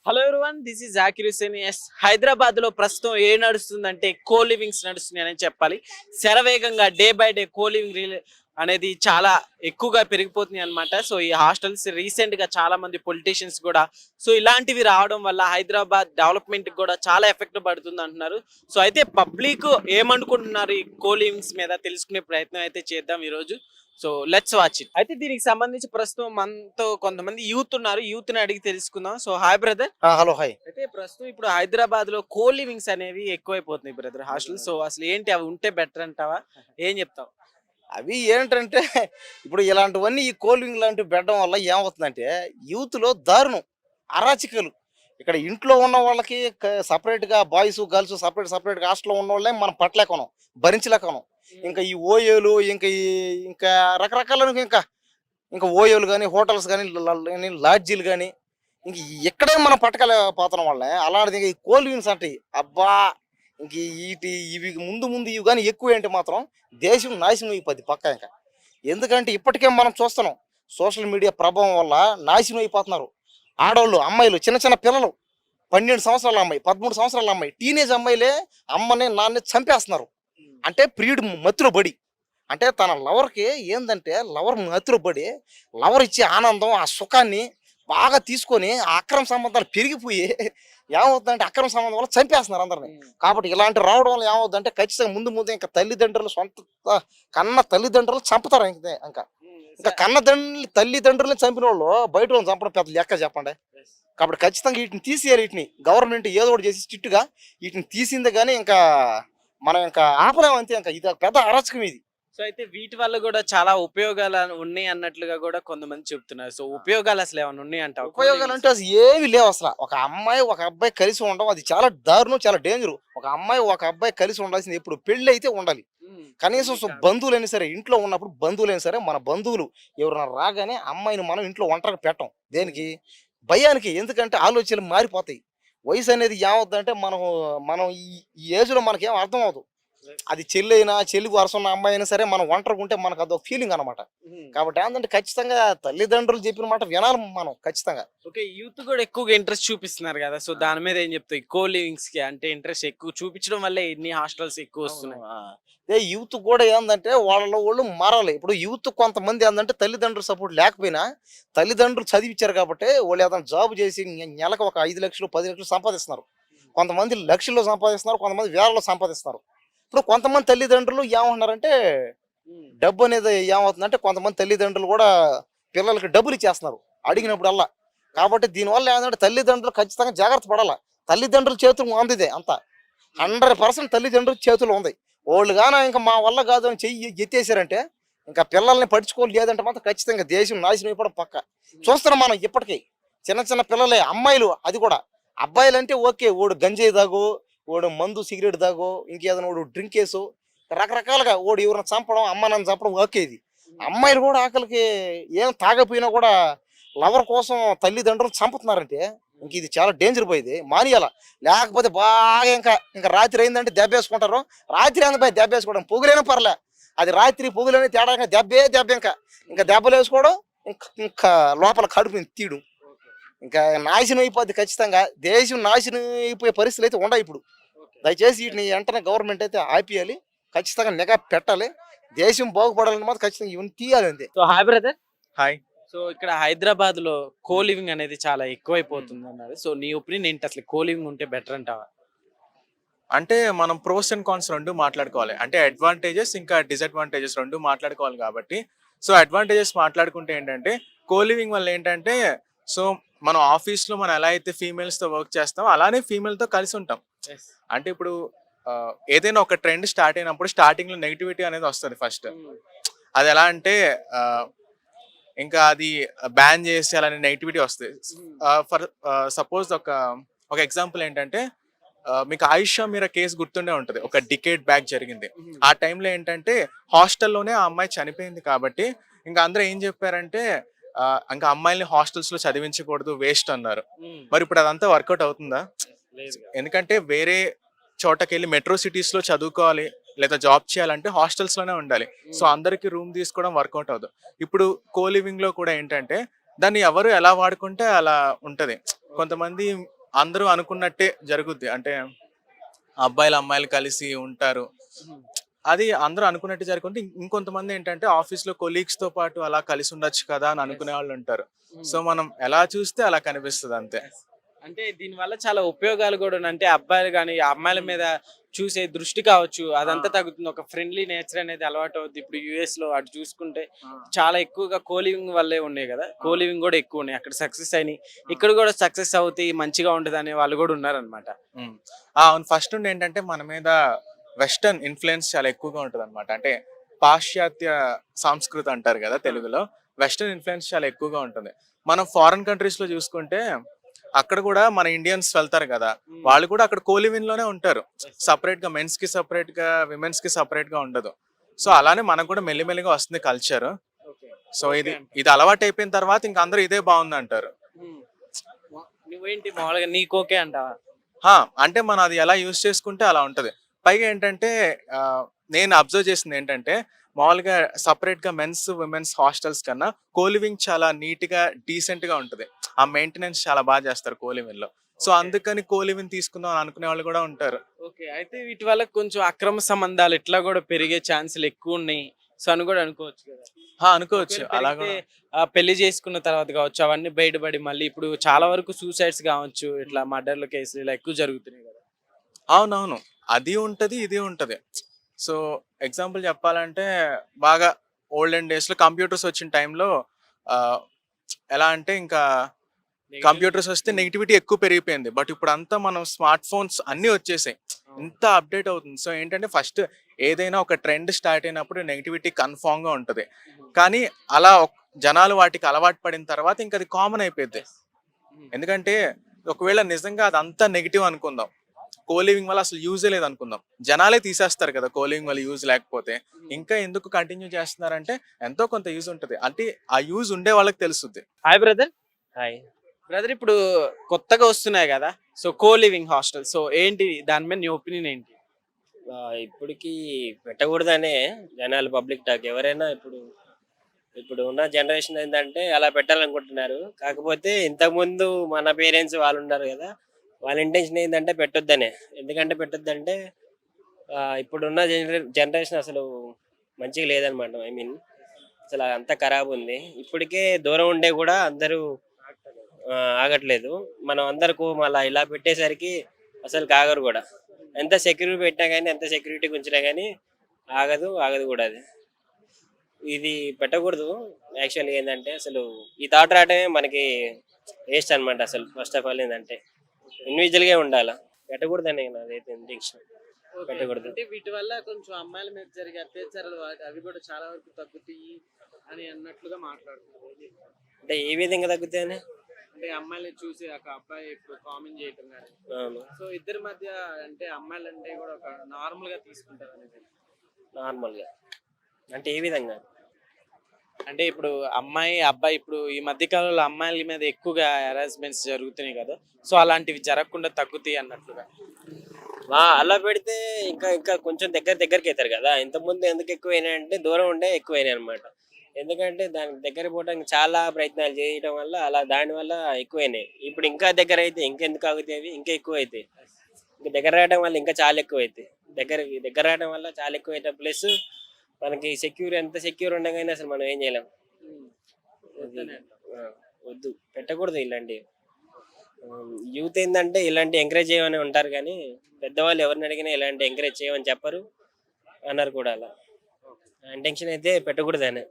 Hello everyone, this is Zakir Hussain. Yes, Hyderabad లో ప్రస్తుతం ఏం నడుస్తుందంటే కో లివింగ్స్ నడుస్తున్నాయి అని చెప్పాలి. శరవేగంగా day by day co living అనేది చాలా ఎక్కువగా పెరిగిపోతుంది అనమాట. సో ఈ హాస్టల్స్ రీసెంట్ గా చాలా మంది పొలిటీషియన్స్ కూడా సో ఇలాంటివి రావడం వల్ల హైదరాబాద్ డెవలప్మెంట్ కూడా చాలా ఎఫెక్ట్ పడుతుంది అంటున్నారు. సో అయితే పబ్లిక్ ఏమనుకుంటున్నారు ఈ కో లివింగ్స్ మీద తెలుసుకునే ప్రయత్నం అయితే చేద్దాం ఈ రోజు. So let's watch it. అయితే దీనికి సంబంధించి ప్రస్తుతం మనతో కొంతమంది యూత్ ఉన్నారు. యూత్ ని అడిగి తెలుసుకుందాం. So hi brother. Hello hi. అయితే ప్రస్తుతం ఇప్పుడు హైదరాబాద్ లో కో లివింగ్స్ అనేవి ఎక్కువైపోతున్నాయి బ్రదర్, హాస్టల్. సో అసలు ఏంటి, అవి ఉంటే బెటర్ అంటావా? ఏం చెప్తావు? అవి ఏంటంటే ఇప్పుడు ఇలాంటివన్నీ ఈ కోల్వింగ్ లాంటివి పెట్టడం వల్ల ఏమవుతుందంటే యూత్లో దారుణం, అరాచకాలు. ఇక్కడ ఇంట్లో ఉన్న వాళ్ళకి సపరేట్గా బాయ్స్ గర్ల్స్ సపరేట్గా హాస్టల్లో ఉన్న వాళ్ళే మనం పట్టలేకనం, భరించలేకనం. ఇంకా ఈ ఓయోలు ఇంకా రకరకాల ఇంకా ఇంకా ఓయోలు కానీ హోటల్స్ కానీ లాడ్జీలు కానీ ఇంక ఇక్కడే మనం పట్టకలేకపోతున్నాం వాళ్ళే. అలాంటిది ఇంకా ఈ కోల్వింగ్స్ అంటే అబ్బా ఇంక ఇవి ముందు ఇవి కానీ ఎక్కువ ఏంటి మాత్రం దేశం నాశనం అయిపోద్ది పక్క. ఇంకా ఎందుకంటే ఇప్పటికే మనం చూస్తున్నాం సోషల్ మీడియా ప్రభావం వల్ల నాశనం అయిపోతున్నారు ఆడవాళ్ళు, అమ్మాయిలు, చిన్న చిన్న పిల్లలు. 12 సంవత్సరాల అమ్మాయి, 13 సంవత్సరాల అమ్మాయి, టీనేజ్ అమ్మాయిలే అమ్మని నాన్నని చంపేస్తున్నారు. అంటే ప్రియుడు మత్తులో పడి, అంటే తన లవర్కి ఏంటంటే లవర్ మత్తులో పడి లవర్ ఇచ్చే ఆనందం ఆ సుఖాన్ని బాగా తీసుకొని ఆ అక్రమ సంబంధాలు పెరిగిపోయి ఏమవుతుందంటే అక్రమ సంబంధం వల్ల చంపేస్తున్నారు అందరిని. కాబట్టి ఇలాంటి రావడం వల్ల ఏమవుతుందంటే ఖచ్చితంగా ముందు ఇంకా తల్లిదండ్రులు సొంత కన్న తల్లిదండ్రులు చంపుతారు. ఇంకా తల్లిదండ్రులను చంపిన వాళ్ళు బయట వాళ్ళని చంపడం పెద్ద లెక్క చెప్పండి. కాబట్టి ఖచ్చితంగా వీటిని తీసేయాలి. వీటిని గవర్నమెంట్ ఏదో ఒకటి చేసి స్ట్రిక్ట్గా వీటిని తీసిందే కానీ ఇంకా మనం ఇంకా ఆపలేము అంతే. ఇంకా ఇది పెద్ద అరాచకం ఇది. సో అయితే వీటి వల్ల కూడా చాలా ఉపయోగాలు ఉన్నాయి అన్నట్లుగా కూడా కొంతమంది చెప్తున్నారు. సో ఉపయోగాలు అసలు ఏమైనా ఉన్నాయి అంటావు? ఉపయోగాలు అంటే అసలు ఏమి లేవు అసలు. ఒక అమ్మాయి ఒక అబ్బాయి కలిసి ఉండడం అది చాలా దారుణం, చాలా డేంజర్. ఒక అమ్మాయి ఒక అబ్బాయి కలిసి ఉండాల్సింది ఎప్పుడు పెళ్లి అయితే ఉండాలి. కనీసం బంధువులైనా సరే, ఇంట్లో ఉన్నప్పుడు బంధువులైనా సరే, మన బంధువులు ఎవరైనా రాగానే అమ్మాయిని మనం ఇంట్లో ఒంటరిగా పెట్టం. దేనికి? భయానికి. ఎందుకంటే ఆలోచనలు మారిపోతాయి. వయసు అనేది ఏమవుతుందంటే మనం ఈ ఏజ్ లో మనకేం అర్థం అవదు. అది చెల్లి వరుస ఉన్న అమ్మాయి అయినా సరే మనం ఒంటరిగా ఉంటే మనకు అదొక ఫీలింగ్ అనమాట. కాబట్టి ఏంటంటే ఖచ్చితంగా తల్లిదండ్రులు చెప్పిన మాట వినాలి మనం ఖచ్చితంగా. ఓకే, యూత్ కూడా ఎక్కువగా ఇంట్రెస్ట్ చూపిస్తున్నారు కదా. సో దాని మీద ఏం చెప్తాయి? కో లివింగ్స్ కి అంటే ఇంట్రెస్ట్ ఎక్కువ చూపించడం వల్ల ఎన్ని హాస్టల్స్ ఎక్కువ వస్తున్నాయి. అదే యూత్ కూడా ఏంటంటే వాళ్ళు మారాలి. ఇప్పుడు యూత్ కొంతమంది ఏంటంటే తల్లిదండ్రులు సపోర్ట్ లేకపోయినా తల్లిదండ్రులు చదివించారు కాబట్టి వాళ్ళు ఏదైనా జాబ్ చేసి నెలకు ఒక 5 లక్షలు 10 లక్షలు సంపాదిస్తున్నారు. కొంతమంది లక్షల్లో సంపాదిస్తున్నారు, కొంతమంది వేలలో సంపాదిస్తున్నారు. ఇప్పుడు కొంతమంది తల్లిదండ్రులు ఏమంటున్నారంటే డబ్బు అనేది ఏమవుతుందంటే కొంతమంది తల్లిదండ్రులు కూడా పిల్లలకి డబ్బులు ఇచ్చేస్తున్నారు అడిగినప్పుడల్లా. కాబట్టి దీనివల్ల ఏంటంటే తల్లిదండ్రులు ఖచ్చితంగా జాగ్రత్త పడాలా. తల్లిదండ్రుల చేతులు అందిదే అంతా 100% తల్లిదండ్రుల చేతులు ఉంది. వాళ్ళు కానీ ఇంకా మా వల్ల కాదు అని చెయ్యి ఎత్తేసారంటే ఇంకా పిల్లల్ని పడుచుకోవాలి. లేదంటే మాత్రం ఖచ్చితంగా దేశం నాశనం అయిపోవడం పక్క. చూస్తున్నాం మనం ఇప్పటికీ చిన్న చిన్న పిల్లలే, అమ్మాయిలు. అది కూడా అబ్బాయిలు అంటే ఓకే, ఓడు గంజాయి దాగో, ఓడు మందు సిగరెట్ దాగో, ఇంకేదైనా ఓడు డ్రింక్ వేసు, రకరకాలుగా ఓడు ఎవరిని చంపడం, అమ్మ నన్ను చంపడం ఓకే. ఇది అమ్మాయిలు కూడా ఆకలికి ఏం తాగపోయినా కూడా లవర్ కోసం తల్లిదండ్రులు చంపుతున్నారంటే ఇంక ఇది చాలా డేంజర్ పోయింది. మానేయాల. లేకపోతే బాగా ఇంకా రాత్రి అయిందంటే దెబ్బ వేసుకుంటారు. రాత్రి అయింది పోయి దెబ్బ వేసుకోవడం, పొగులైనా పర్లే. అది రాత్రి పొగులని తేడా దెబ్బ ఇంకా దెబ్బలు వేసుకోవడం, ఇంకా లోపల కడుపు తీయడం, ఇంకా నాశనం అయిపోద్ది. ఖచ్చితంగా దేశం నాశనం అయిపోయే పరిస్థితులు అయితే ఉండవు ఇప్పుడు. దయచేసి వీటిని వెంటనే గవర్నమెంట్ అయితే ఆపేయాలి. ఖచ్చితంగా నిఘా పెట్టాలి. దేశం బాగుపడాలని మాత్రం ఖచ్చితంగా ఇవన్నీ తీయాలి అంతే. So hi brother. Hi. So ఇక్కడ హైదరాబాద్ లో కో లివింగ్ అనేది చాలా ఎక్కువైపోతుంది అన్నారు. సో నీ ఒపీనియన్ ఏంటి, అసలు కో లివింగ్ ఉంటే బెటర్ అంటావా? అంటే మనం ప్రోస్ అండ్ కాన్స్ రెండు మాట్లాడుకోవాలి. అంటే అడ్వాంటేజెస్ ఇంకా డిసడ్వాంటేజెస్ రెండు మాట్లాడుకోవాలి కాబట్టి సో అడ్వాంటేజెస్ మాట్లాడుకుంటే ఏంటంటే కో లివింగ్ వల్ల ఏంటంటే సో మనం ఆఫీస్లో మనం ఎలా అయితే ఫీమేల్స్తో వర్క్ చేస్తామో అలానే ఫీమేల్తో కలిసి ఉంటాం. అంటే ఇప్పుడు ఏదైనా ఒక ట్రెండ్ స్టార్ట్ అయినప్పుడు స్టార్టింగ్లో నెగిటివిటీ అనేది వస్తుంది ఫస్ట్. అది ఎలా అంటే ఇంకా అది బ్యాన్ చేసి అలానే నెగిటివిటీ వస్తుంది. ఫర్ సపోజ్ ఒక ఎగ్జాంపుల్ ఏంటంటే మీకు ఆయిషా మీరా కేసు గుర్తుండే ఉంటుంది, ఒక డికేడ్ బ్యాక్ జరిగింది. ఆ టైంలో ఏంటంటే హాస్టల్లోనే ఆ అమ్మాయి చనిపోయింది కాబట్టి ఇంకా అందరూ ఏం చెప్పారంటే ఇంకా అమ్మాయిల్ని హాస్టల్స్ లో చదివించకూడదు, వేస్ట్ అన్నారు. మరి ఇప్పుడు అదంతా వర్కౌట్ అవుతుందా? ఎందుకంటే వేరే చోటకెళ్ళి మెట్రో సిటీస్ లో చదువుకోవాలి లేదా జాబ్ చేయాలంటే హాస్టల్స్ లోనే ఉండాలి. సో అందరికి రూమ్ తీసుకోవడం వర్కౌట్ అవుతుంది. ఇప్పుడు కో లివింగ్ లో కూడా ఏంటంటే దాన్ని ఎవరు ఎలా వాడుకుంటే అలా ఉంటది. కొంతమంది అందరూ అనుకున్నట్టే జరుగుద్ది. అంటే అబ్బాయిలు అమ్మాయిలు కలిసి ఉంటారు. అది అందరూ అనుకున్నట్టు జరుగుతుంటే ఇంకొంతమంది ఏంటంటే ఆఫీస్‌లో కొలీగ్స్‌తో పాటు అలా కలిసి ఉండొచ్చు కదా అని అనుకునే వాళ్ళు ఉంటారు. సో మనం ఎలా చూస్తే అలా కనిపిస్తది అంతే. అంటే దీని వల్ల చాలా ఉపయోగాలు కూడా ఉన్నాయి. అంటే అబ్బాయిలు కానీ అమ్మాయిల మీద చూసే దృష్టి కావచ్చు అదంతా తగ్గుతుంది. ఒక ఫ్రెండ్లీ నేచర్ అనేది అలవాటు అవుద్ది. ఇప్పుడు యూఎస్ లో అటు చూసుకుంటే చాలా ఎక్కువగా కోలివింగ్ వల్లే ఉన్నాయి కదా. కోలివింగ్ కూడా ఎక్కువ ఉన్నాయి. అక్కడ సక్సెస్ అయినాయి. ఇక్కడ కూడా సక్సెస్ అవుతాయి మంచిగా ఉంటుంది అనే వాళ్ళు కూడా ఉన్నారనమాట. అవును. ఫస్ట్ నుండి ఏంటంటే మన మీద వెస్టర్న్ ఇన్ఫ్లుయెన్స్ చాలా ఎక్కువగా ఉంటుంది అనమాట. అంటే పాశ్చాత్య సంస్కృతి అంటారు కదా తెలుగులో. వెస్టర్న్ ఇన్ఫ్లుయెన్స్ చాలా ఎక్కువగా ఉంటుంది. మనం ఫారెన్ కంట్రీస్ లో చూసుకుంటే అక్కడ కూడా మన ఇండియన్స్ వెళ్తారు కదా, వాళ్ళు కూడా అక్కడ కోలివిన్ లోనే ఉంటారు. సపరేట్ గా మెన్స్ కి సపరేట్ గా విమెన్స్ కి సపరేట్ గా ఉండదు. సో అలానే మనకు కూడా మెల్లిమెల్లిగా వస్తుంది కల్చర్. సో ఇది అలవాటు అయిపోయిన తర్వాత ఇంకా అందరూ ఇదే బాగుంది అంటారు. నువ్వేంటి మామూలుగా నీకు ఓకే అంటావా? అంటే మనం అది ఎలా యూజ్ చేసుకుంటే అలా ఉంటది. పైగా ఏంటంటే నేను అబ్జర్వ్ చేసింది ఏంటంటే మామూలుగా సపరేట్ గా మెన్స్ విమెన్స్ హాస్టల్స్ కన్నా కోలివింగ్ చాలా నీట్ గా డీసెంట్ గా ఉంటది. ఆ మెయింటెనెన్స్ చాలా బాగా చేస్తారు కోలివిన్ లో. సో అందుకని కోలివిన్ తీసుకుందాం అని అనుకునే వాళ్ళు కూడా ఉంటారు. ఓకే. అయితే వీటి వల్ల కొంచెం అక్రమ సంబంధాలు ఇట్లా కూడా పెరిగే ఛాన్సులు ఎక్కువ ఉన్నాయి. సో అని కూడా అనుకోవచ్చు కదా. అనుకోవచ్చు అలా పెరిగితే, కూడా. పెళ్లి చేసుకున్న తర్వాత కావచ్చు అవన్నీ బయటపడి మళ్ళీ ఇప్పుడు చాలా వరకు సూసైడ్స్ కావచ్చు, ఇట్లా మర్డర్ల కేసులు ఇలా ఎక్కువ జరుగుతున్నాయి కదా. అవునవును, అది ఉంటది ఇది ఉంటది. సో ఎగ్జాంపుల్ చెప్పాలంటే బాగా ఓల్డెన్ డేస్ లో కంప్యూటర్స్ వచ్చిన టైంలో ఎలా అంటే ఇంకా కంప్యూటర్స్ వస్తే నెగిటివిటీ ఎక్కువ పెరిగిపోయింది. బట్ ఇప్పుడు అంతా మనం స్మార్ట్ ఫోన్స్ అన్ని వచ్చేసాయి, ఇంత అప్డేట్ అవుతుంది. సో ఏంటంటే ఫస్ట్ ఏదైనా ఒక ట్రెండ్ స్టార్ట్ అయినప్పుడు నెగిటివిటీ కన్ఫామ్ గా ఉంటది. కానీ అలా జనాలు వాటికి అలవాటు పడిన తర్వాత ఇంకా అది కామన్ అయిపోయింది. ఎందుకంటే ఒకవేళ నిజంగా అదంతా నెగిటివ్ అనుకుందాం, కోలివింగ్ వల్ల అసలు యూజే లేదు అనుకుందాం, జనాలే తీసేస్తారు కదా కోలివింగ్ వల్ల యూజ్ లేకపోతే. ఇంకా ఎందుకు కంటిన్యూ చేస్తున్నారంటే ఎంతో కొంత యూజ్ ఉంటది. అంటే ఆ యూజ్ ఉండే వాళ్ళకి తెలుస్తుంది. Hi brother. హాయ్. బ్రదర్ ఇప్పుడు కొత్తగా వస్తున్నాయి కదా, so co living hostel, so ఏంటి దాని మీద నీ ఒపీనియన్ ఏంటి? ఇప్పటికి పెట్టకూడదనే జనాలు పబ్లిక్ టాక్. ఎవరైనా ఇప్పుడు ఇప్పుడు ఉన్న జనరేషన్ ఏంటంటే అలా పెట్టాలనుకుంటున్నారు. కాకపోతే ఇంతకుముందు మన పేరెంట్స్ వాళ్ళు ఉన్నారు కదా, వాళ్ళ ఇంటెన్షన్ ఏంటంటే పెట్టొద్దనే. ఎందుకంటే పెట్టొద్దంటే ఇప్పుడున్న జనరేషన్ అసలు మంచిగా లేదనమాట. ఐ మీన్ అసలు అంతా ఖరాబ్ ఉంది. ఇప్పటికే దూరం ఉండే కూడా అందరూ ఆగట్లేదు. మనం అందరికీ మళ్ళీ ఇలా పెట్టేసరికి అసలు ఆగరు కూడా. ఎంత సెక్యూరిటీ పెట్టినా కానీ, ఎంత సెక్యూరిటీ ఉంచినా కానీ ఆగదు కూడా. అది ఇది పెట్టకూడదు. యాక్చువల్గా ఏంటంటే అసలు ఈ థాట్ రావటమే మనకి వేస్ట్ అనమాట. అసలు ఫస్ట్ ఆఫ్ ఆల్ ఏంటంటే ఇండివిజువల్గా ఉండాలా, పెట్టకూడదని నాదైతే ఇంటెన్షన్. పెట్టకూడదు. అంటే వీటి వల్ల కొంచెం అమ్మాయిల మీద జరిగే అత్యాచారాలు అవి కూడా చాలా వరకు తగ్గుతాయి అని అన్నట్లుగా మాట్లాడుతున్నారు. అంటే ఏ విధంగా తగ్గుతాయని, అంటే అమ్మాయిని చూసి ఒక అబ్బాయి ఇప్పుడు కామెంట్ చేయటం కానీ, అవును సో ఇద్దరి మధ్య అంటే అమ్మాయిలు అంటే కూడా ఒక నార్మల్ గా తీసుకుంటారు అనేది. నార్మల్గా అంటే ఏ విధంగా అంటే ఇప్పుడు అమ్మాయి అబ్బాయి ఇప్పుడు ఈ మధ్య కాలంలో అమ్మాయిల మీద ఎక్కువగా హెరాస్మెంట్స్ జరుగుతున్నాయి కదా, సో అలాంటివి జరగకుండా తగ్గుతాయి అన్నట్లుగా. అలా పెడితే ఇంకా ఇంకా కొంచెం దగ్గరికి అవుతారు కదా. ఇంతకుముందు ఎందుకు ఎక్కువైనాయి అంటే దూరం ఉండే ఎక్కువైనాయి అనమాట. ఎందుకంటే దానికి దగ్గర పోవడానికి చాలా ప్రయత్నాలు చేయడం వల్ల అలా దానివల్ల ఎక్కువైనాయి. ఇప్పుడు ఇంకా దగ్గర అయితే ఇంకెందుకు ఆగుతాయి, అవి ఇంకా ఎక్కువ అవుతాయి. ఇంకా దగ్గర రావడం వల్ల ఇంకా చాలా ఎక్కువ అవుతాయి. దగ్గర రావడం వల్ల చాలా ఎక్కువ అవుతాయి. ప్లస్ మనకి ఎంత సెక్యూర్ ఉండగానే అసలు మనం ఏం చేయలేం. వద్దు, పెట్టకూడదు ఇలాంటివి. యూత్ ఏంటంటే ఇలాంటి ఎంకరేజ్ చేయమని ఉంటారు కానీ పెద్దవాళ్ళు ఎవరిని అడిగినా ఇలాంటి ఎంకరేజ్ చేయమని చెప్పరు, అన్నారు కూడా. అలా ఇంటెన్షన్ అయితే పెట్టకూడదనే.